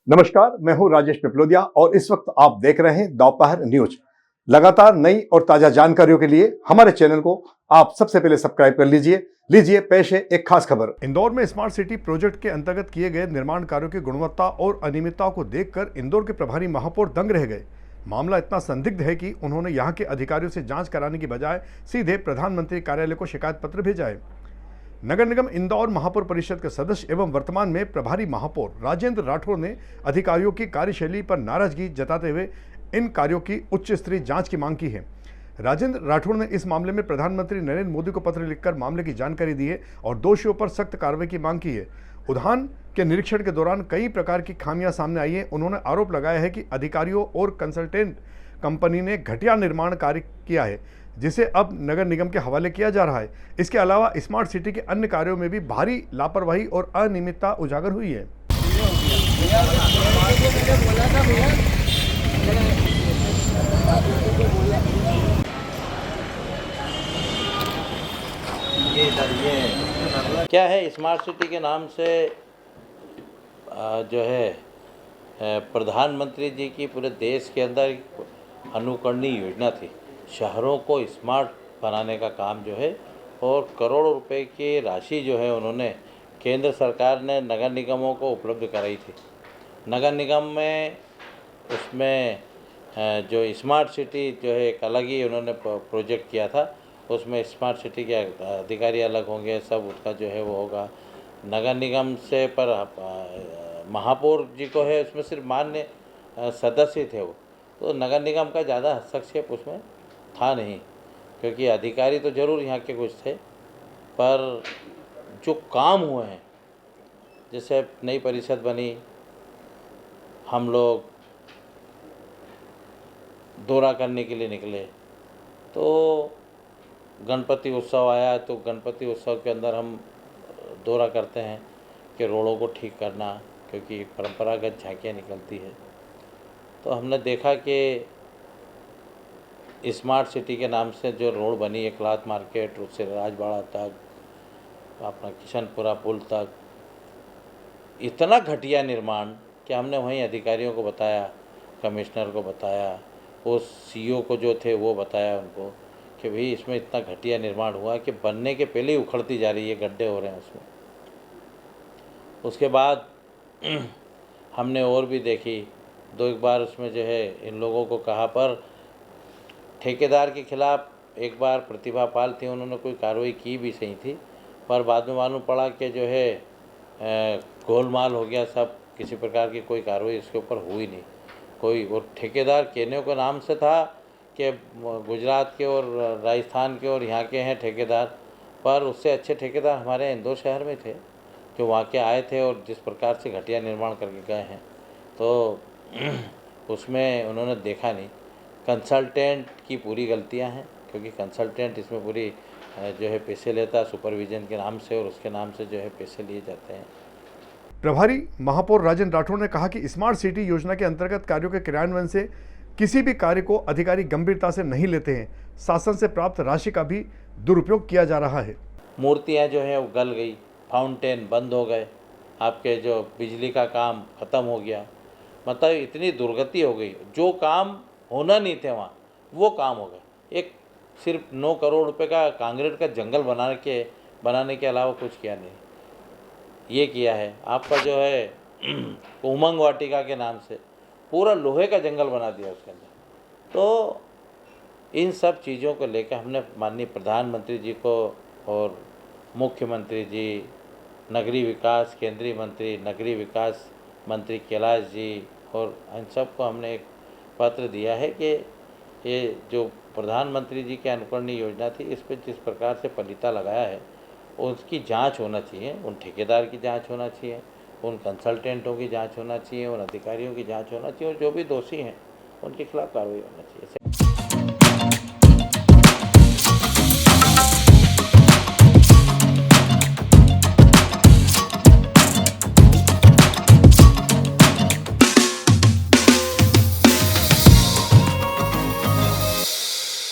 नमस्कार, मैं हूं राजेश पिपलोदिया और इस वक्त आप देख रहे हैं दोपहर न्यूज। लगातार नई और ताजा जानकारियों के लिए हमारे चैनल को आप सबसे पहले सब्सक्राइब कर लीजिए पेश है एक खास खबर। इंदौर में स्मार्ट सिटी प्रोजेक्ट के अंतर्गत किए गए निर्माण कार्यों की गुणवत्ता और अनियमितताओं को देखकर इंदौर के प्रभारी महापौर दंग रह गए। मामला इतना संदिग्ध है कि उन्होंने यहां के अधिकारियों से जांच कराने की बजाय सीधे प्रधानमंत्री कार्यालय को शिकायत पत्र भेजा है। नगर निगम इंदौर महापौर परिषद के सदस्य एवं वर्तमान में प्रभारी महापौर राजेंद्र राठौर ने अधिकारियों की कार्यशैली पर नाराजगी जताते हुए इन कार्यों की उच्च स्तरीय जांच की मांग की है। राजेंद्र राठौर ने इस मामले में प्रधानमंत्री नरेंद्र मोदी को पत्र लिखकर मामले की जानकारी दी है और दोषियों पर सख्त कार्रवाई की मांग की है। उद्यान के निरीक्षण के दौरान कई प्रकार की खामियां सामने आई हैं। उन्होंने आरोप लगाया है कि अधिकारियों और कंसल्टेंट कंपनी ने घटिया निर्माण कार्य किया है, जिसे अब नगर निगम के हवाले किया जा रहा है। इसके अलावा स्मार्ट सिटी के अन्य कार्यों में भी भारी लापरवाही और अनियमितता उजागर हुई है। क्या है, स्मार्ट सिटी के नाम से जो है प्रधानमंत्री जी की पूरे देश के अंदर अनुकरणीय योजना थी। शहरों को स्मार्ट बनाने का काम जो है, और करोड़ों रुपए की राशि जो है उन्होंने केंद्र सरकार ने नगर निगमों को उपलब्ध कराई थी। नगर निगम में उसमें जो स्मार्ट सिटी जो है एक अलग ही उन्होंने प्रोजेक्ट किया था। उसमें स्मार्ट सिटी के अधिकारी अलग होंगे, सब उसका जो है वो होगा नगर निगम से। पर महापौर जी को है उसमें सिर्फ मान्य सदस्य थे वो, तो नगर निगम का ज़्यादा हस्तक्षेप उसमें था नहीं, क्योंकि अधिकारी तो ज़रूर यहाँ के कुछ थे, पर जो काम हुए हैं, जैसे नई परिषद बनी, हम लोग दौरा करने के लिए निकले, तो गणपति उत्सव आया, तो गणपति उत्सव के अंदर हम दौरा करते हैं कि रोडों को ठीक करना, क्योंकि परंपरागत झांकियाँ निकलती है। तो हमने देखा कि स्मार्ट सिटी के नाम से जो रोड बनी है, क्लॉथ मार्केट उससे राजबाड़ा तक, अपना किशनपुरा पुल तक, इतना घटिया निर्माण कि हमने वहीं अधिकारियों को बताया, कमिश्नर को बताया, उस सीईओ को जो थे वो बताया उनको कि भाई इसमें इतना घटिया निर्माण हुआ कि बनने के पहले ही उखड़ती जा रही है, गड्ढे हो रहे हैं उसमें। उसके बाद हमने और भी देखी, दो एक बार उसमें जो है इन लोगों को कहा, पर ठेकेदार के खिलाफ़ एक बार प्रतिभा पाल थी, उन्होंने कोई कार्रवाई की भी सही थी, पर बाद में मालूम पड़ा कि जो है गोलमाल हो गया सब, किसी प्रकार की कोई कार्रवाई इसके ऊपर हुई नहीं कोई। और ठेकेदार कहने के नाम से था कि गुजरात के और राजस्थान के और यहाँ के हैं ठेकेदार, पर उससे अच्छे ठेकेदार हमारे इंदौर शहर में थे जो वहाँ के आए थे और जिस प्रकार से घटिया निर्माण करके गए हैं, तो उसमें उन्होंने देखा नहीं। कंसल्टेंट की पूरी गलतियां हैं, क्योंकि कंसल्टेंट इसमें पूरी जो है पैसे लेता है सुपरविजन के नाम से, और उसके नाम से जो है पैसे लिए जाते हैं। प्रभारी महापौर राजेंद्र राठौर ने कहा कि स्मार्ट सिटी योजना के अंतर्गत कार्यों के क्रियान्वयन से किसी भी कार्य को अधिकारी गंभीरता से नहीं लेते हैं। शासन से प्राप्त राशि का भी दुरुपयोग किया जा रहा है। मूर्तियाँ जो है वो गल गई, फाउंटेन बंद हो गए, आपके जो बिजली का काम ख़त्म हो गया, मतलब इतनी दुर्गति हो गई। जो काम होना नहीं थे वहाँ वो काम हो गए। एक सिर्फ 9 करोड़ रुपए का कांक्रीट का जंगल बनाने के अलावा कुछ किया नहीं। ये किया है आपका जो है उमंग वाटिका के नाम से पूरा लोहे का जंगल बना दिया उसके अंदर। तो इन सब चीज़ों को लेकर हमने माननीय प्रधानमंत्री जी को और मुख्यमंत्री जी, नगरीय विकास केंद्रीय मंत्री, नगरीय विकास मंत्री कैलाश जी, और इन सब को हमने एक पत्र दिया है कि ये जो प्रधानमंत्री जी की अनुकरणीय योजना थी, इस पर जिस प्रकार से पलीता लगाया है उसकी जांच होना चाहिए, उन ठेकेदार की जांच होना चाहिए, उन कंसल्टेंटों की जांच होना चाहिए, उन अधिकारियों की जांच होना चाहिए, और जो भी दोषी हैं उनके खिलाफ कार्रवाई होना चाहिए।